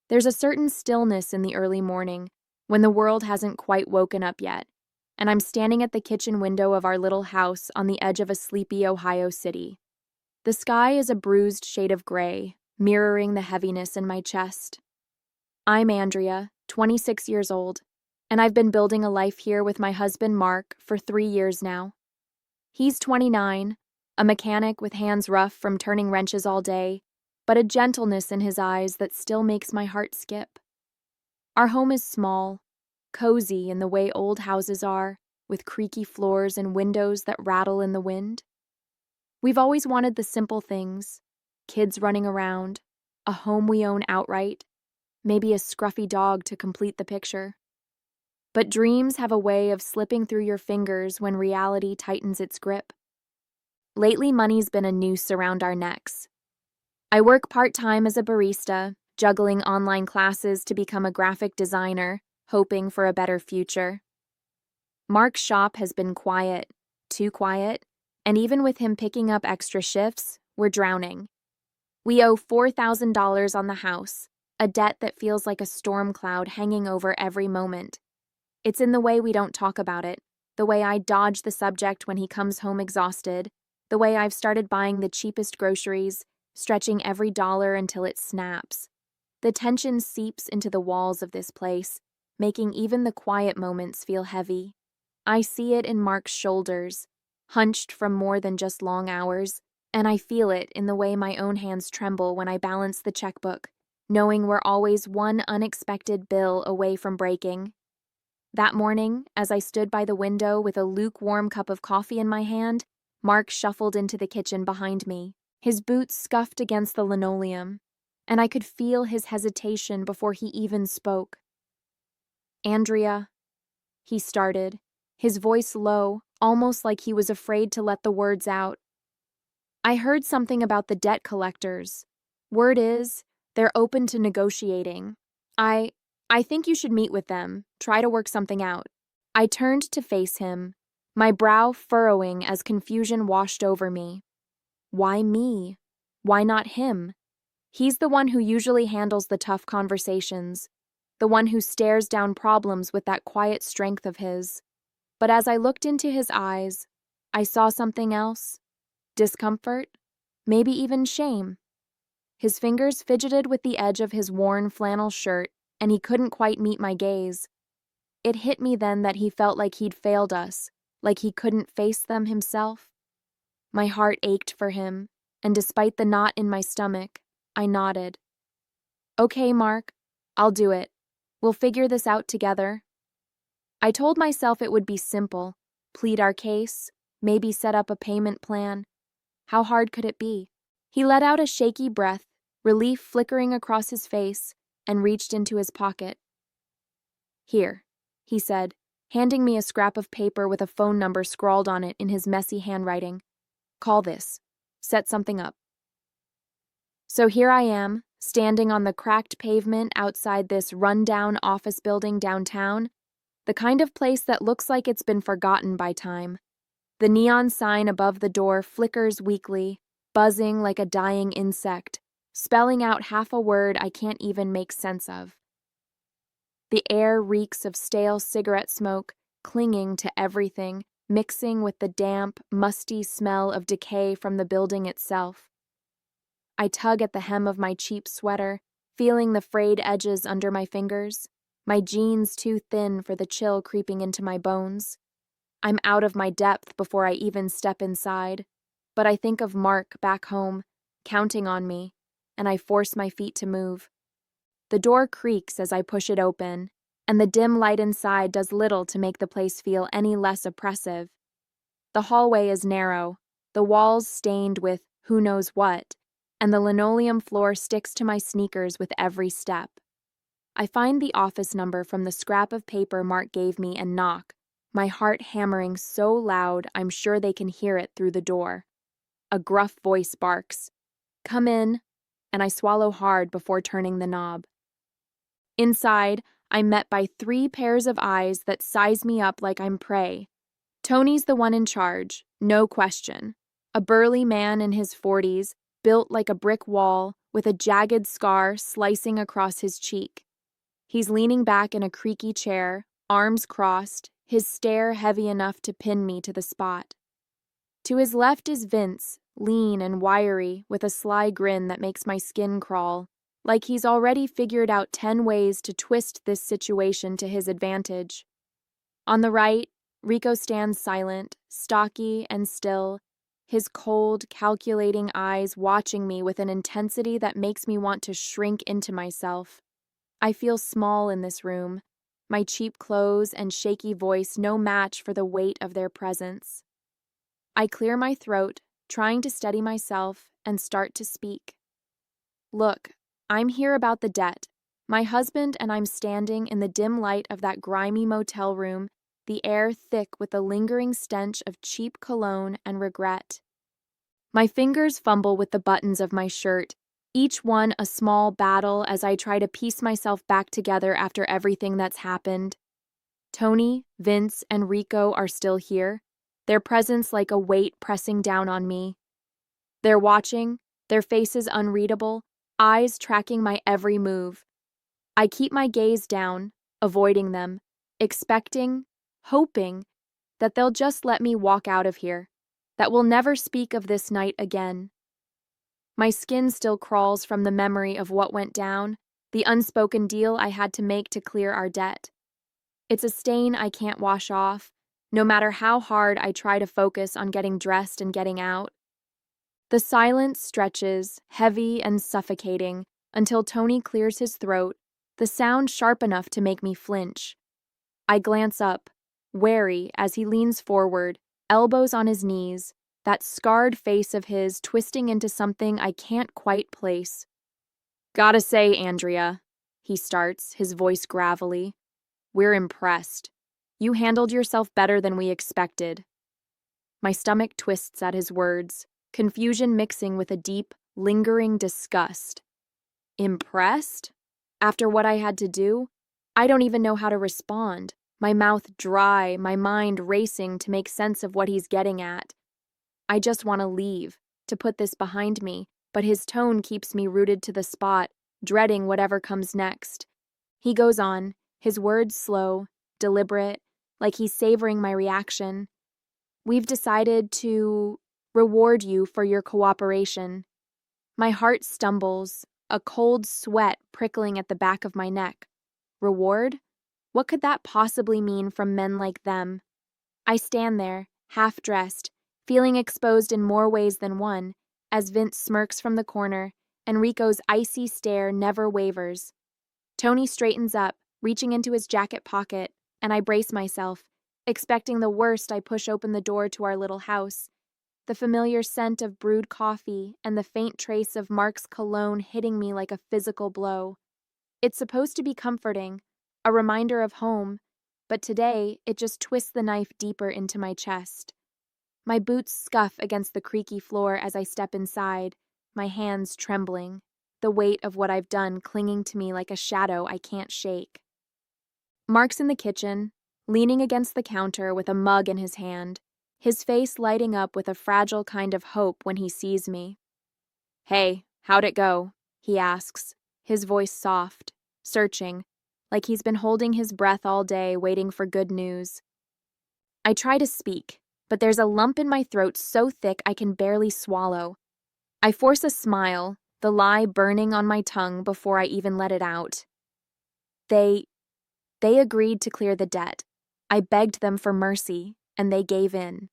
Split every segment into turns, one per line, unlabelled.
There's a certain stillness in the early morning, when the world hasn't quite woken up yet, and I'm standing at the kitchen window of our little house on the edge of a sleepy Ohio city. The sky is a bruised shade of gray, mirroring the heaviness in my chest. I'm Andrea, 26 years old, and I've been building a life here with my husband Mark for 3 years now. He's 29, a mechanic with hands rough from turning wrenches all day, but a gentleness in his eyes that still makes my heart skip. Our home is small, cozy in the way old houses are, with creaky floors and windows that rattle in the wind. We've always wanted the simple things: kids running around, a home we own outright, maybe a scruffy dog to complete the picture. But dreams have a way of slipping through your fingers when reality tightens its grip. Lately, money's been a noose around our necks. I work part-time as a barista, juggling online classes to become a graphic designer, hoping for a better future. Mark's shop has been quiet, too quiet, and even with him picking up extra shifts, we're drowning. We owe $4,000 on the house, a debt that feels like a storm cloud hanging over every moment. It's in the way we don't talk about it, the way I dodge the subject when he comes home exhausted, the way I've started buying the cheapest groceries, stretching every dollar until it snaps. The tension seeps into the walls of this place, making even the quiet moments feel heavy. I see it in Mark's shoulders, hunched from more than just long hours, and I feel it in the way my own hands tremble when I balance the checkbook, knowing we're always one unexpected bill away from breaking. That morning, as I stood by the window with a lukewarm cup of coffee in my hand, Mark shuffled into the kitchen behind me, his boots scuffed against the linoleum, and I could feel his hesitation before he even spoke. "Andrea," he started, his voice low, almost like he was afraid to let the words out. "I heard something about the debt collectors. Word is, they're open to negotiating. I think you should meet with them, try to work something out." I turned to face him, my brow furrowing as confusion washed over me. Why me? Why not him? He's the one who usually handles the tough conversations, the one who stares down problems with that quiet strength of his. But as I looked into his eyes, I saw something else. Discomfort, maybe even shame. His fingers fidgeted with the edge of his worn flannel shirt, and he couldn't quite meet my gaze. It hit me then that he felt like he'd failed us, like he couldn't face them himself. My heart ached for him, and despite the knot in my stomach, I nodded. "Okay, Mark, I'll do it. We'll figure this out together." I told myself it would be simple: plead our case, maybe set up a payment plan. How hard could it be? He let out a shaky breath, relief flickering across his face, and reached into his pocket. "Here," he said, handing me a scrap of paper with a phone number scrawled on it in his messy handwriting. "Call this. Set something up." So here I am, standing on the cracked pavement outside this run-down office building downtown, the kind of place that looks like it's been forgotten by time. The neon sign above the door flickers weakly, buzzing like a dying insect, spelling out half a word I can't even make sense of. The air reeks of stale cigarette smoke, clinging to everything, mixing with the damp, musty smell of decay from the building itself. I tug at the hem of my cheap sweater, feeling the frayed edges under my fingers, my jeans too thin for the chill creeping into my bones. I'm out of my depth before I even step inside, but I think of Mark back home, counting on me, and I force my feet to move. The door creaks as I push it open, and the dim light inside does little to make the place feel any less oppressive. The hallway is narrow, the walls stained with who knows what, and the linoleum floor sticks to my sneakers with every step. I find the office number from the scrap of paper Mark gave me and knock, my heart hammering so loud I'm sure they can hear it through the door. A gruff voice barks, "Come in," and I swallow hard before turning the knob. Inside, I'm met by 3 pairs of eyes that size me up like I'm prey. Tony's the one in charge, no question. A burly man in his 40s, built like a brick wall, with a jagged scar slicing across his cheek. He's leaning back in a creaky chair, arms crossed, his stare heavy enough to pin me to the spot. To his left is Vince, lean and wiry, with a sly grin that makes my skin crawl, like he's already figured out 10 ways to twist this situation to his advantage. On the right, Rico stands silent, stocky and still, his cold, calculating eyes watching me with an intensity that makes me want to shrink into myself. I feel small in this room, my cheap clothes and shaky voice no match for the weight of their presence. I clear my throat, trying to steady myself, and start to speak. Look, I'm here about the debt. My husband and I'm standing in the dim light of that grimy motel room, the air thick with the lingering stench of cheap cologne and regret. My fingers fumble with the buttons of my shirt, each one a small battle as I try to piece myself back together after everything that's happened. Tony, Vince, and Rico are still here, their presence like a weight pressing down on me. They're watching, their faces unreadable, eyes tracking my every move. I keep my gaze down, avoiding them, expecting, hoping that they'll just let me walk out of here, that we'll never speak of this night again. My skin still crawls from the memory of what went down, the unspoken deal I had to make to clear our debt. It's a stain I can't wash off, no matter how hard I try to focus on getting dressed and getting out. The silence stretches, heavy and suffocating, until Tony clears his throat, the sound sharp enough to make me flinch. I glance up, wary as he leans forward, elbows on his knees, that scarred face of his twisting into something I can't quite place. "Gotta say, Andrea," he starts, his voice gravelly, "we're impressed. You handled yourself better than we expected." My stomach twists at his words, confusion mixing with a deep, lingering disgust. Impressed? After what I had to do? I don't even know how to respond, my mouth dry, my mind racing to make sense of what he's getting at. I just want to leave, to put this behind me, but his tone keeps me rooted to the spot, dreading whatever comes next. He goes on, his words slow, deliberate, like he's savoring my reaction. "We've decided to reward you for your cooperation." My heart stumbles, a cold sweat prickling at the back of my neck. Reward? What could that possibly mean from men like them? I stand there, half-dressed, feeling exposed in more ways than one, as Vince smirks from the corner, and Rico's icy stare never wavers. Tony straightens up, reaching into his jacket pocket, and I brace myself. Expecting the worst, I push open the door to our little house, the familiar scent of brewed coffee and the faint trace of Mark's cologne hitting me like a physical blow. It's supposed to be comforting, a reminder of home, but today it just twists the knife deeper into my chest. My boots scuff against the creaky floor as I step inside, my hands trembling, the weight of what I've done clinging to me like a shadow I can't shake. Mark's in the kitchen, leaning against the counter with a mug in his hand, his face lighting up with a fragile kind of hope when he sees me. "Hey, how'd it go?" he asks, his voice soft, searching, like he's been holding his breath all day waiting for good news. I try to speak, but there's a lump in my throat so thick I can barely swallow. I force a smile, the lie burning on my tongue before I even let it out. They agreed to clear the debt. I begged them for mercy, and they gave in.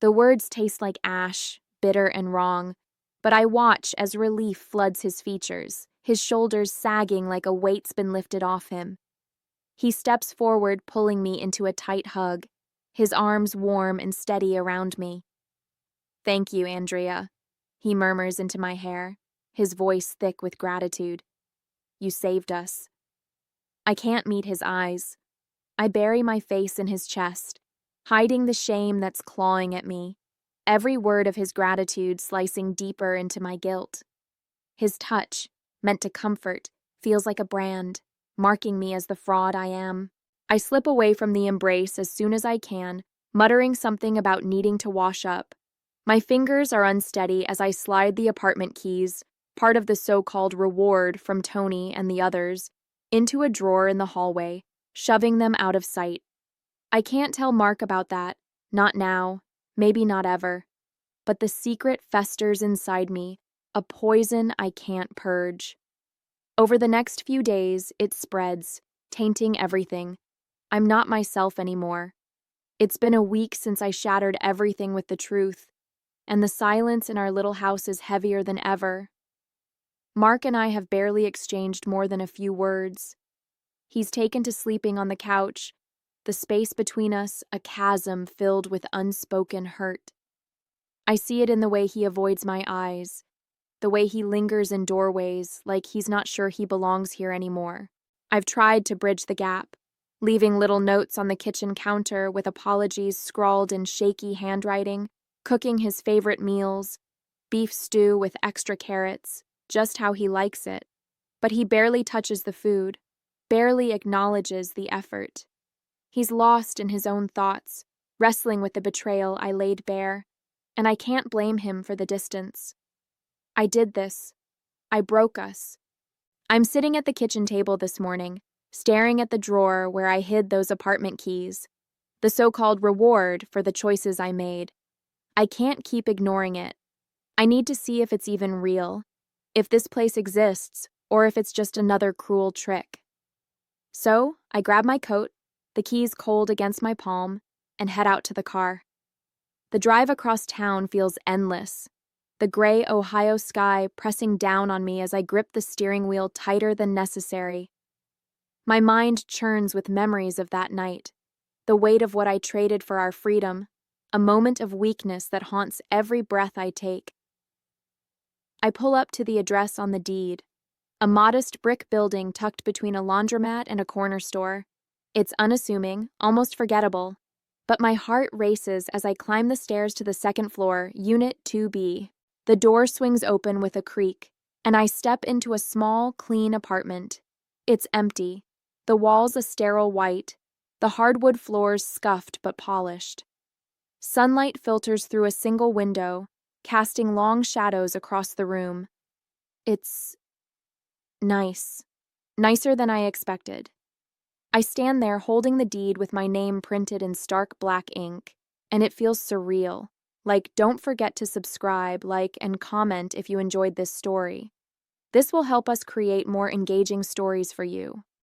The words taste like ash, bitter and wrong, but I watch as relief floods his features, his shoulders sagging like a weight's been lifted off him. He steps forward, pulling me into a tight hug, his arms warm and steady around me. "Thank you, Andrea," he murmurs into my hair, his voice thick with gratitude. "You saved us." I can't meet his eyes. I bury my face in his chest, hiding the shame that's clawing at me, every word of his gratitude slicing deeper into my guilt. His touch, meant to comfort, feels like a brand, marking me as the fraud I am. I slip away from the embrace as soon as I can, muttering something about needing to wash up. My fingers are unsteady as I slide the apartment keys, part of the so-called reward from Tony and the others, into a drawer in the hallway, shoving them out of sight. I can't tell Mark about that, not now, maybe not ever. But the secret festers inside me, a poison I can't purge. Over the next few days, it spreads, tainting everything. I'm not myself anymore. It's been a week since I shattered everything with the truth, and the silence in our little house is heavier than ever. Mark and I have barely exchanged more than a few words. He's taken to sleeping on the couch, the space between us a chasm filled with unspoken hurt. I see it in the way he avoids my eyes, the way he lingers in doorways like he's not sure he belongs here anymore. I've tried to bridge the gap, leaving little notes on the kitchen counter with apologies scrawled in shaky handwriting, cooking his favorite meals, beef stew with extra carrots, just how he likes it. But he barely touches the food, barely acknowledges the effort. He's lost in his own thoughts, wrestling with the betrayal I laid bare, and I can't blame him for the distance. I did this. I broke us. I'm sitting at the kitchen table this morning, staring at the drawer where I hid those apartment keys, the so-called reward for the choices I made. I can't keep ignoring it. I need to see if it's even real, if this place exists, or if it's just another cruel trick. So, I grab my coat, the keys cold against my palm, and head out to the car. The drive across town feels endless, the gray Ohio sky pressing down on me as I grip the steering wheel tighter than necessary. My mind churns with memories of that night, the weight of what I traded for our freedom, a moment of weakness that haunts every breath I take. I pull up to the address on the deed, a modest brick building tucked between a laundromat and a corner store. It's unassuming, almost forgettable, but my heart races as I climb the stairs to the second floor, Unit 2B. The door swings open with a creak, and I step into a small, clean apartment. It's empty, the walls a sterile white, the hardwood floors scuffed but polished. Sunlight filters through a single window, casting long shadows across the room. It's nice. Nicer than I expected. I stand there holding the deed with my name printed in stark black ink, and it feels surreal. Like, don't forget to subscribe, like, and comment if you enjoyed this story. This will help us create more engaging stories for you.